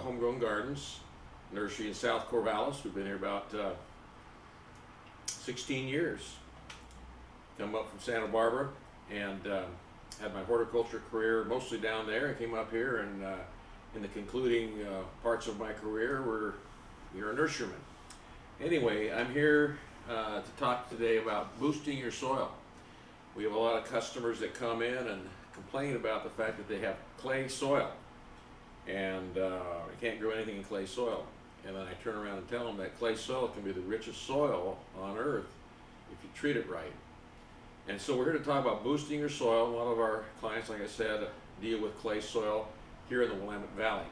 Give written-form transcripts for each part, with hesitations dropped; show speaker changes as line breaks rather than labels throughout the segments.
Homegrown Gardens nursery in South Corvallis. We've been here about 16 years. Come up from Santa Barbara and had my horticulture career mostly down there. I came up here and in the concluding parts of my career, you're a nurseryman. Anyway, I'm here to talk today about boosting your soil. We have a lot of customers that come in and complain about the fact that they have clay soil and they can't grow anything in clay soil. And then I turn around and tell them that clay soil can be the richest soil on earth if you treat it right. And so we're here to talk about boosting your soil. A lot of our clients, like I said, deal with clay soil here in the Willamette Valley.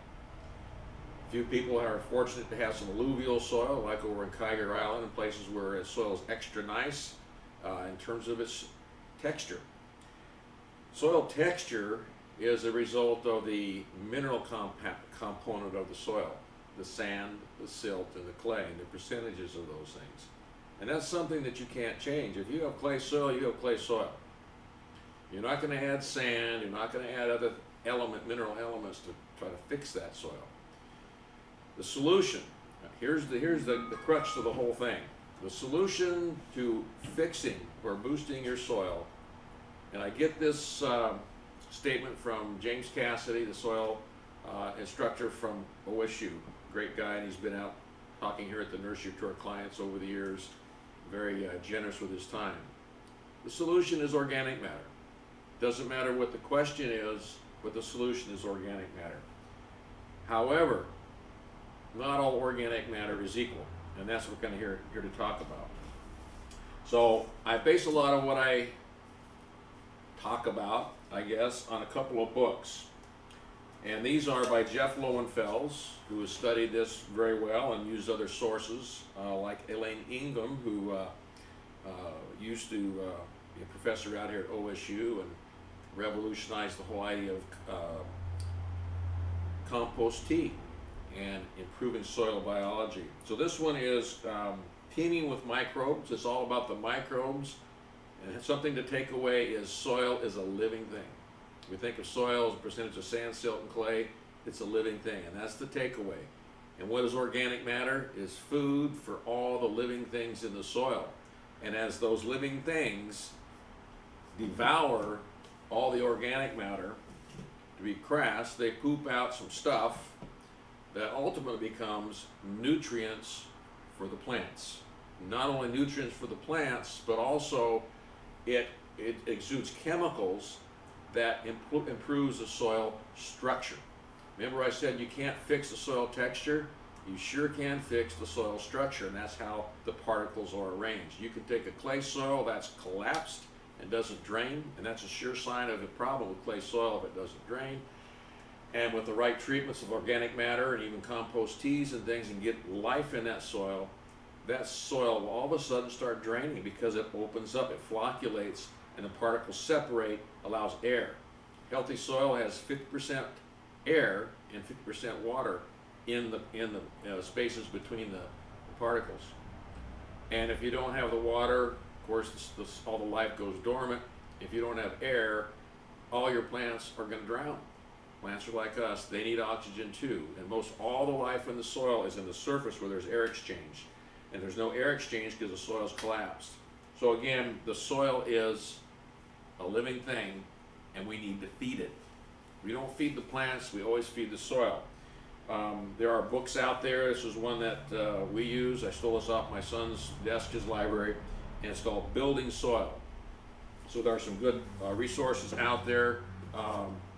A few people are fortunate to have some alluvial soil, like over in Kiger Island, and places where the soil is extra nice in terms of its texture. Soil texture is a result of the mineral component of the soil, the sand, the silt, and the clay, and the percentages of those things. And that's something that you can't change. If you have clay soil, you have clay soil. You're not going to add sand, you're not going to add other mineral elements to try to fix that soil. The solution, here's the crux to the whole thing. The solution to fixing or boosting your soil, and I get this statement from James Cassidy, the soil instructor from OSU. Great guy, and he's been out talking here at the nursery to our clients over the years. Very generous with his time. The solution is organic matter. Doesn't matter what the question is, but the solution is organic matter. However, not all organic matter is equal, and that's what we're kind of here to talk about. So I base a lot of what I talk about, I guess, on a couple of books. And these are by Jeff Lowenfels, who has studied this very well and used other sources, like Elaine Ingham, who used to be a professor out here at OSU and revolutionized the whole idea of compost tea and improving soil biology. So this one is teeming with microbes. It's all about the microbes. And something to take away is soil is a living thing. We think of soil as a percentage of sand, silt, and clay. It's a living thing, and that's the takeaway. And what is organic matter? Is food for all the living things in the soil. And as those living things devour all the organic matter, to be crass, they poop out some stuff that ultimately becomes nutrients for the plants. Not only nutrients for the plants, but also it exudes chemicals that improves the soil structure. Remember I said you can't fix the soil texture? You sure can fix the soil structure, and that's how the particles are arranged. You can take a clay soil that's collapsed and doesn't drain, and that's a sure sign of a problem with clay soil if it doesn't drain. And with the right treatments of organic matter and even compost teas and things, and get life in that soil will all of a sudden start draining because it opens up, it flocculates, and the particles separate, allows air. Healthy soil has 50% air and 50% water in the spaces between the particles. And if you don't have the water, of course, all the life goes dormant. If you don't have air, all your plants are going to drown. Plants are like us; they need oxygen too. And most all the life in the soil is in the surface where there's air exchange, and there's no air exchange because the soil's collapsed. So again, the soil is a living thing, and we need to feed it. We don't feed the plants, we always feed the soil. There are books out there. This is one that we use. I stole this off my son's desk, his library, and it's called Building Soil. So there are some good resources out there.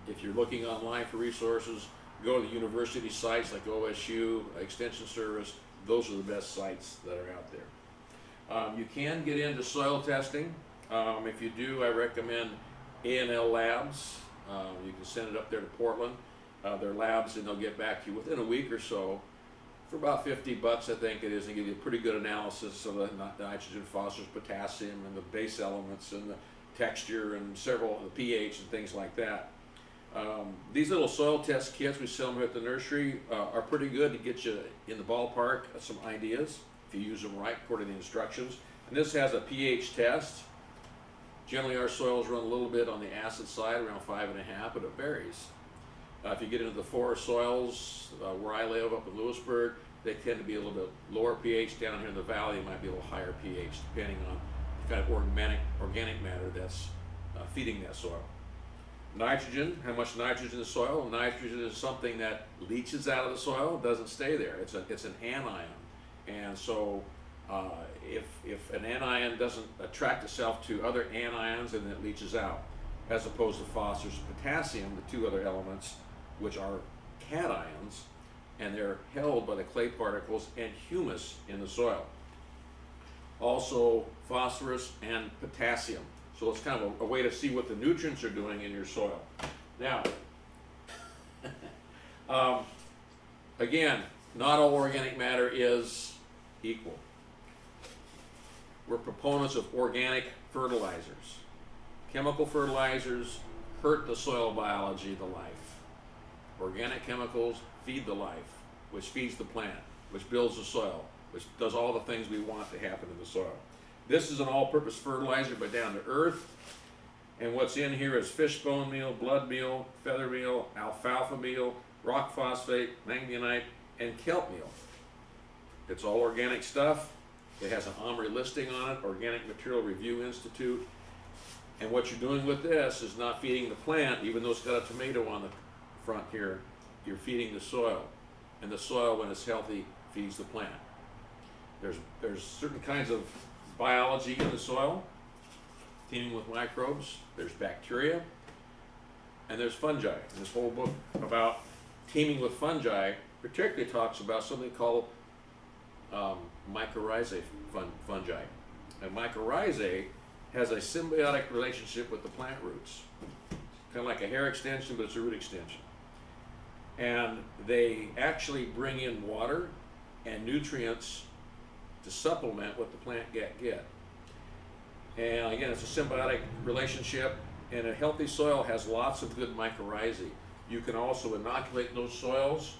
If you're looking online for resources, go to the university sites like OSU, Extension Service. Those are the best sites that are out there. You can get into soil testing. If you do, I recommend A&L Labs. You can send it up there to Portland. Their labs, and they'll get back to you within a week or so for about $50, I think it is, and give you a pretty good analysis of the nitrogen, phosphorus, potassium, and the base elements, and the texture, and several of the pH and things like that. These little soil test kits, we sell them here at the nursery, are pretty good to get you in the ballpark of some ideas if you use them right according to the instructions. And this has a pH test. Generally our soils run a little bit on the acid side, around 5.5, but it varies. If you get into the forest soils, where I live up in Lewisburg, they tend to be a little bit lower pH. Down here in the valley, it might be a little higher pH, depending on the kind of organic matter that's feeding that soil. Nitrogen, how much nitrogen in the soil? Nitrogen is something that leaches out of the soil, doesn't stay there. It's an anion. And so if an anion doesn't attract itself to other anions, then it leaches out, as opposed to phosphorus and potassium, the two other elements, which are cations, and they're held by the clay particles and humus in the soil. Also phosphorus and potassium. So it's kind of a way to see what the nutrients are doing in your soil. Now, again, not all organic matter is equal. We're proponents of organic fertilizers. Chemical fertilizers hurt the soil biology, the life. Organic chemicals feed the life, which feeds the plant, which builds the soil, which does all the things we want to happen in the soil. This is an all-purpose fertilizer, but down to earth. And what's in here is fishbone meal, blood meal, feather meal, alfalfa meal, rock phosphate, manganite, and kelp meal. It's all organic stuff. It has an OMRI listing on it, Organic Material Review Institute. And what you're doing with this is not feeding the plant, even though it's got a tomato on the front here. You're feeding the soil. And the soil, when it's healthy, feeds the plant. There's certain kinds of biology in the soil, teeming with microbes. There's bacteria, and there's fungi. And this whole book about teeming with fungi particularly talks about something called mycorrhizae fungi. And mycorrhizae has a symbiotic relationship with the plant roots. Kind of like a hair extension, but it's a root extension. And they actually bring in water and nutrients to supplement what the plant get. And again, it's a symbiotic relationship, and a healthy soil has lots of good mycorrhizae. You can also inoculate those soils.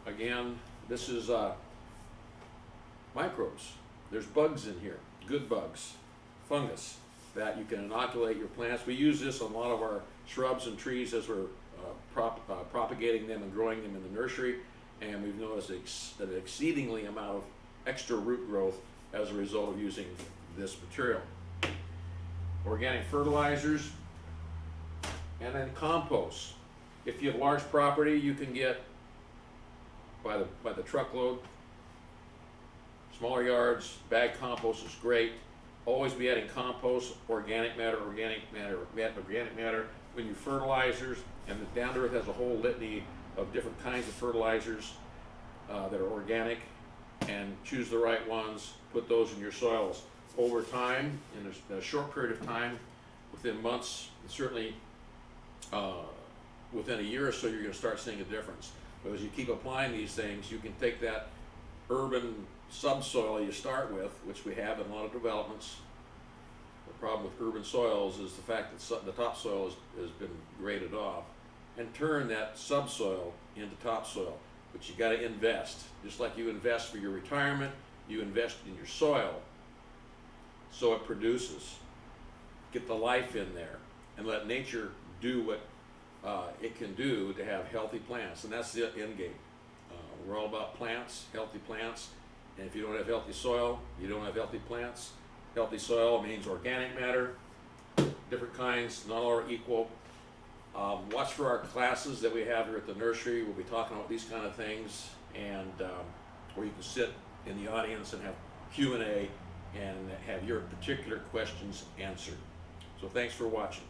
Again, this is microbes. There's bugs in here, good bugs, fungus, that you can inoculate your plants. We use this on a lot of our shrubs and trees as we're propagating them and growing them in the nursery, and we've noticed an exceedingly amount of extra root growth as a result of using this material. Organic fertilizers, and then compost. If you have large property, you can get by the truckload. Smaller yards, bag compost is great. Always be adding compost, organic matter. When you fertilizers, and the Down to Earth has a whole litany of different kinds of fertilizers that are organic, and choose the right ones, put those in your soils. Over time, in a short period of time, within months, and certainly within a year or so, you're going to start seeing a difference. But as you keep applying these things, you can take that urban subsoil you start with, which we have in a lot of developments. The problem with urban soils is the fact that the topsoil has been graded off, and turn that subsoil into topsoil. But you got to invest. Just like you invest for your retirement, you invest in your soil so it produces. Get the life in there and let nature do what it can do to have healthy plants. And that's the end game. We're all about plants, healthy plants. And if you don't have healthy soil, you don't have healthy plants. Healthy soil means organic matter, different kinds, not all are equal. Watch for our classes that we have here at the nursery. We'll be talking about these kind of things, and where you can sit in the audience and have Q&A and have your particular questions answered. So thanks for watching.